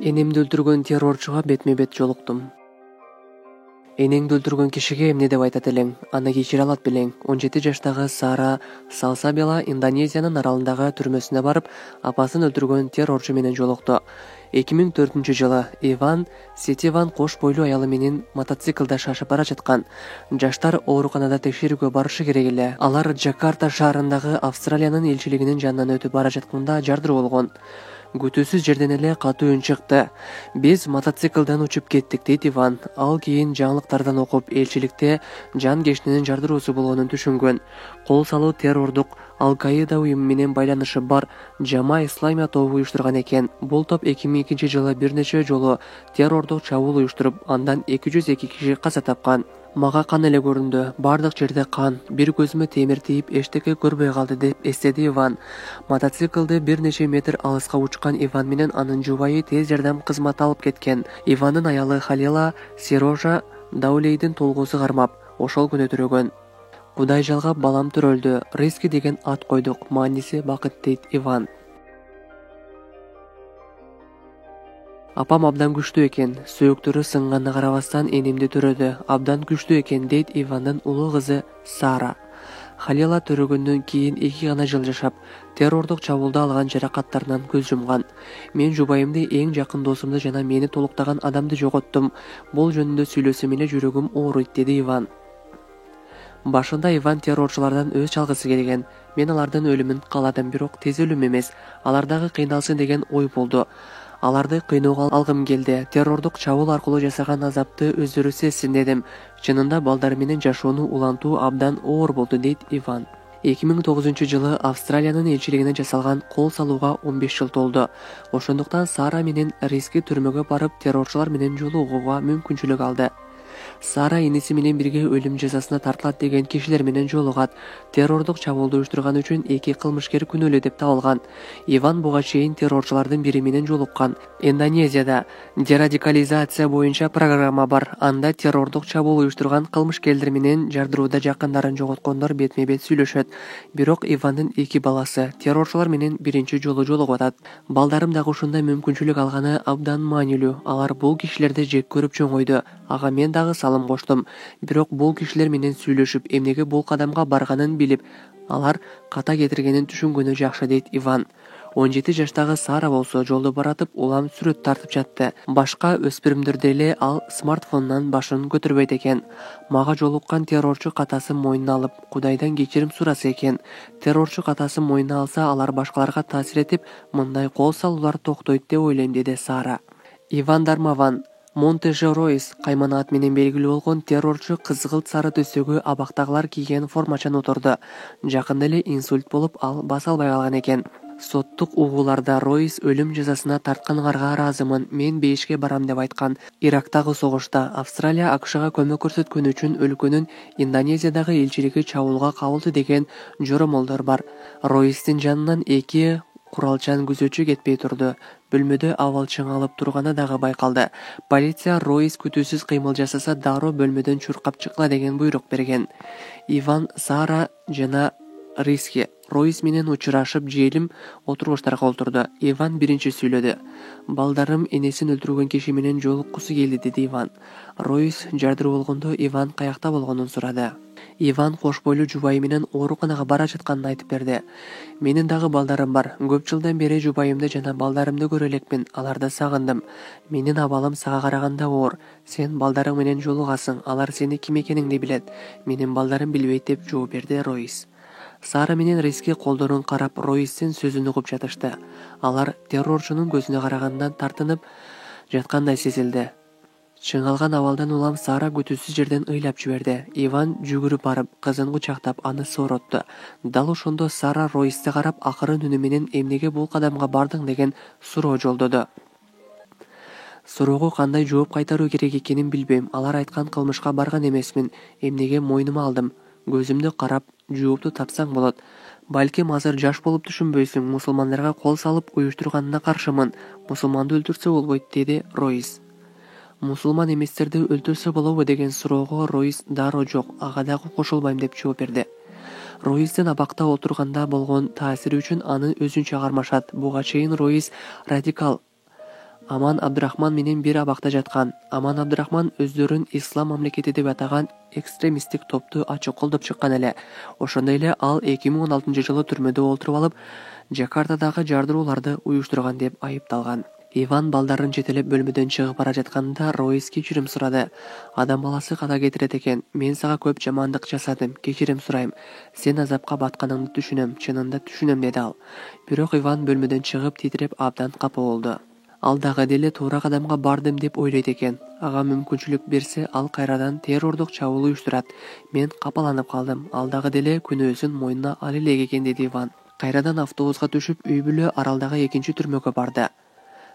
Энемди өлтүргөн террорчуга бетме-бет жолуктум. Энеңди өлтүргөн кишиге эмне деп айтат элең? Аны кечире алат белең? 17 жаштагы Сара Салсабела Индонезиянын аралындагы түрмөсүнө барып, апасын өлтүргөн террорчу менен жолукту. 2004-жылы Иван Сетиван кош бойлуу аялы менен мотоциклде шашып бара жаткан. Жаштар ооруканада текшерүүгө барышы керек эле. Алар Джакарта шаарындагы Австралиянын элчилигинин жанынан өтүп бара жатканда жардыруу болгон. Күтүүсүз жерден эле катуу үн чыкты. Биз мотоциклден учуп кеттик дейт Иван. Ал кийин жаңылыктардан окуп, элчиликте жан кешинин жардыруусу болгонун түшүнгөн. Кол салуу террордук Ал-Каида уюму менен байланышы бар Жама Исламия тобу уюштурган экен. Бул топ 2002-жылы бир нече жолу террордук чабуул уюштуруп, андан 202 киши каза тапкан. Мага кан эле көрүндү. Бардык жерде кан. Бир көзүмө темир тийип, эчтеке көрбөй калды деп эстеди Иван. Мотоциклде бир нече метр алыска учкан Иван менен анын жубайы тез жардам кызматы алып кеткен. Ивандын аялы Халила Сирожа Даулейдин толгоосу кармап, ошол күнү төрөгөн. Кудай жалгап балам төрөлдү. Риски деген ат койдук. Мааниси бакыт дейт Иван. Апам абдан күчтүү экен. Сөөктөрү сынганына карабастан энемди төрөдү. Абдан күчтүү экен дейт Ивандын улуу кызы Сара. Халила төрөгөндөн кийин 2 гана жыл жашап, террордук чабуулда алган жаракаттарынан көз жумган. Мен жубайымды, эң жакын досумду жана мени толуктаган адамды жоготтум. Бул жөнүндө сүйлөсөм эле жүрөгүм ооруйт деди Иван. Башында Иван террорчулардан өз чалгысы келген. Мен алардын өлүмүн кааладым, бирок тез өлүм эмес. Алар дагы кыйналсын деген ой болду. Аларды кыйноого алгым келди. Террордук чабуул аркылуу жасаган азапты өздөрү сезсин дедим. Чынында балдар менен жашоону улантуу абдан оор болду дейт Иван. 2009-жылы Австралиянын элчилигине жасалган кол салууга 15 жыл толду. Ошондуктан Сара менен Риски түрмөгө барып, террорчулар менен жолугууга мүмкүнчүлүк алды. Сара эниси менен бирге өлүм жазасына тартылат деген кишилер менен жолугат. Террордук чабуулду уюштурган үчүн 2 кылмышкер күнөөлүү деп табылган. Иван буга чейин террорчулардын бири менен жолуккан. Индонезияда дерадикализация боюнча программа бар. Анда террордук чабуул уюштурган кылмышкерлер менен жардырууда жакындарын жоготкондор бетме-бет сүйлөшөт. Бирок Ивандын 2 баласы террорчулар менен биринчи жолу жолугуп атат. Балдарым дагы ушундай мүмкүнчүлүк алганы абдан маанилүү. Алар бул кишилерди жек көрүп чоңойду. Ага мен дагы салым коштум. Бирок бул кишилер менен сүйлөшүп, эмнеге бул кадамга барганын билип, алар ката кетиргенин түшүнгөнү жакшы дейт Иван. 17 жаштагы Сара болсо жолдо баратып улам сүрөт тартып жатты. Башка өспүрүмдөрдө эле ал смартфонунан башын көтөрбөйт экен. Мага жолуккан террорчу катасын мойнуна алып, Кудайдан кечирим сураса экен. Террорчу катасын мойнуна алса, алар башкаларга таасир этип, мындай кол салуулар токтойт деп ойлойм деди Сара. Иван Дармаван Монтеже Ройс кайманаат менен белгилүү болгон террорчу кызгылт сары төстөгү абактагылар кийген формачан отурду. Жакында эле инсульт болуп, ал баса албай калган экен. Соттук угууларда Ройс өлүм жазасына тартканга ыраазымын, мен бейишке барам деп айткан. Ирактагы согушта Австралия АКШга көмөк көрсөткөнү үчүн өлкөнүн Индонезиядагы элчилиги чабуулга кабылды деген жоромолдор бар. Ройстин жанынан 2 куралчан күзөтчү кетпей турду. Бөлмөдө абал чыңалып турганы дагы байкалды. Полиция Ройс күтүүсүз кыймыл жасаса, дароо бөлмөдөн чуркап чыккыла деген буйрук берген. Иван, Сара жана Риски Ройс менен учурашып, желим отургучтарга олтурду. Иван биринчи сүйлөдү. Балдарым энесин өлтүргөн киши менен жолуккусу келди деди Иван. Ройс жардыруу болгондо Иван каякта болгонун сурады. Иван кош бойлуу жубайы менен ооруканага бара жатканын айтып берди. Менин дагы балдарым бар. Көп жылдан бери жубайымды жана балдарымды көрө элекмин. Аларды сагындым. Менин абалым сага караганда оор. Сен балдарың менен жолугасың. Алар сени ким экениңди билет. Менин балдарым билбейт деп жооп берди Ройс. Сара менен Риски колдорун карап, Ройстин сөзүн угуп жатышты. Алар террорчунун көзүнө карагандан тартынып жаткандай сезилди. Чыңалган абалдан улам Сара күтүүсүз жерден ыйлап жиберди. Иван жүгүрүп барып, кызын кучактап, аны сооротtu. Дал ошондо Сара Ройсти карап, акырын үнү менен эмнеге бул кадамга бардың деген суроо жолдоду. Суроого кандай жооп кайтаруу керек экенин билбейм. Алар айткан кылмышка барган эмесмин. Эмнеге мойнума алдым? Көзүмдү карап, жоопту тапсаң болот. Балким азыр жаш болуп түшүнбөйсүң. Мусулмандарга кол салып уюштурганына каршымын. Мусулманды өлтүрсө болбойт деди Ройс. Мусулман эместерди өлтүрсө болобу деген суроого Ройс дароо жок, ага дагы кошулбайм деп жооп берди. Ройстин абакта отурганда болгон таасири үчүн аны өзүнчө кармашат. Буга чейин Ройс радикал Аман Абдрахман менен бир абакта жаткан. Аман Абдрахман өздөрүн ислам мамлекети деп атаган экстремисттик топту ачык колдоп чыккан эле. Ошондой эле ал 2016-жылы түрмөдө олтуруп алып, Жакартадагы жардырууларды уюштурган деп айыпталган. Иван балдарын жетелеп бөлмөдөн чыгып бара жатканда Роис кечирим сурады. Адам баласы ката кетирет экен. Мен сага көп жамандык жасадым. Кечирим сурайм. Сен азапка батканыңды түшүнөм, чынында түшүнөм деди ал. Бирок Иван бөлмөдөн чыгып титиреп абдан капа болду. Ал дагы деле туура кадамга бардым деп ойлойт экен. Ага мүмкүнчүлүк берсе, ал кайрадан террордук чабуул уюштурат. Мен капаланып калдым. Ал дагы деле күнөөсүн мойнуна ала элек экен деди Иван. Кайрадан автобуска түшүп, үй бүлө аралдагы экинчи түрмөгө барды.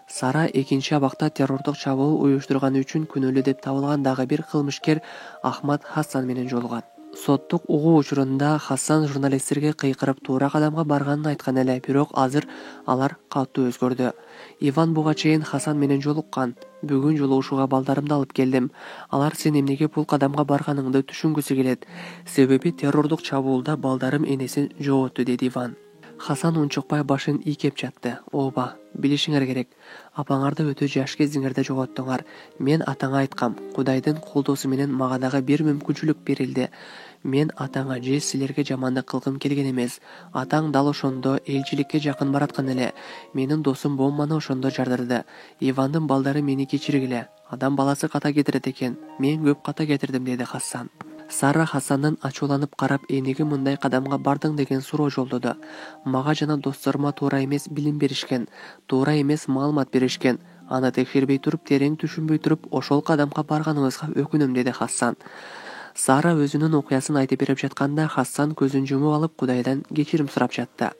Сара экинчи абакта террордук чабуул уюштурганы үчүн күнөөлүү деп табылган дагы бир кылмышкер Ахмад Хасан менен жолугат. Соттук угуу учурунда Хасан журналисттерге кыйкырып туура кадамга барганын айткан эле, бирок азыр алар катуу өзгөрдү. Иван буга чейин Хасан менен жолуккан. Бүгүн жолугушууга балдарымды алып келдим. Алар сен эмнеге бул кадамга барганыңды түшүнгүсү келет. Себеби террордук чабуулда балдарым энесин жоготту, деди Иван. Хасан унчукпай башын ийкеп жатты. Ооба, билишиңер керек. Апаңарды өтө жаш кезиңерде жоготтуңар. Мен атаңа айткам, Кудайдын колдоосу менен мага дагы бир мүмкүнчүлүк берилди. Мен атаңа же силерге жамандык кылгым келген эмес. Атаң дал ошондо элчиликке жакын бараткан эле. Менин досум бомбаны ошондо жардырды. Ивандын балдары мени кечиргиле. Адам баласы ката кетирет экен. Мен көп ката кетирдим, деди Хасан. Сара Хасандын ачууланып карап, эмнеге мындай кадамга бардың деген суроо жолдоду. Мага жана досторума туура эмес билим беришкен, туура эмес маалымат беришкен. Аны текшербей туруп, терең түшүнбөй туруп, ошол кадамга барганыбызга өкүнөм, деди Хасан. Сара өзүнүн окуясын айтып берип жатканда Хасан көзүн жумуп алып Кудайдан кечирим сурап жатты.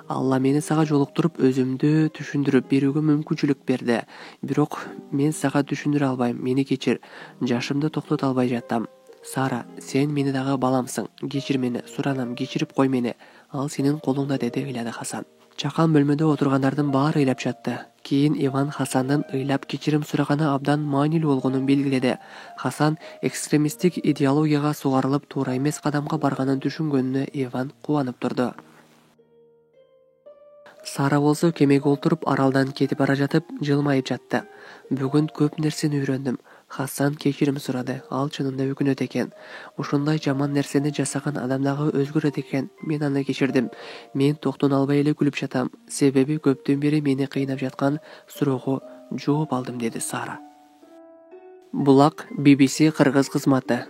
Алла мени сага жолуктуруп, өзүмдү түшүндүрүп берүүгө мүмкүнчүлүк берди. Бирок мен сага түшүндүрө албайм, мени кечир. Жашымды токтото албай жатам. Сара, сен мени дагы баламсың. Кечир мени, суранам, кечирип кой мени. Ал сенин колуңда, деди ыйлады Хасан. Чакан бөлмөдө отургандардын баары ыйлап жатты. Кийин Иван Хасандын ыйлап кечирим сураганы абдан маанилүү болгонун белгиледи. Хасан экстремисттик идеологияга сугарылып туура эмес кадамга барганын түшүнгөнүнө Иван кубанып турду. Сара болсо кемеге олтуруп аралдан кетип бара жатып жылмайып жатты. Бүгүн көп нерсени үйрөндүм. Хасан кечирим сурады. Ал чынында өкүнөт экен. Ошондой жаман нерсени жасаган адам дагы өзгөрөт экен. Мен аны кечирдим. Мен токтоно албай эле күлүп жатам. Себеби көптөн бери мени кыйнап жаткан суроого жооп алдым, деди Сара. Булак BBC кыргыз кызматы.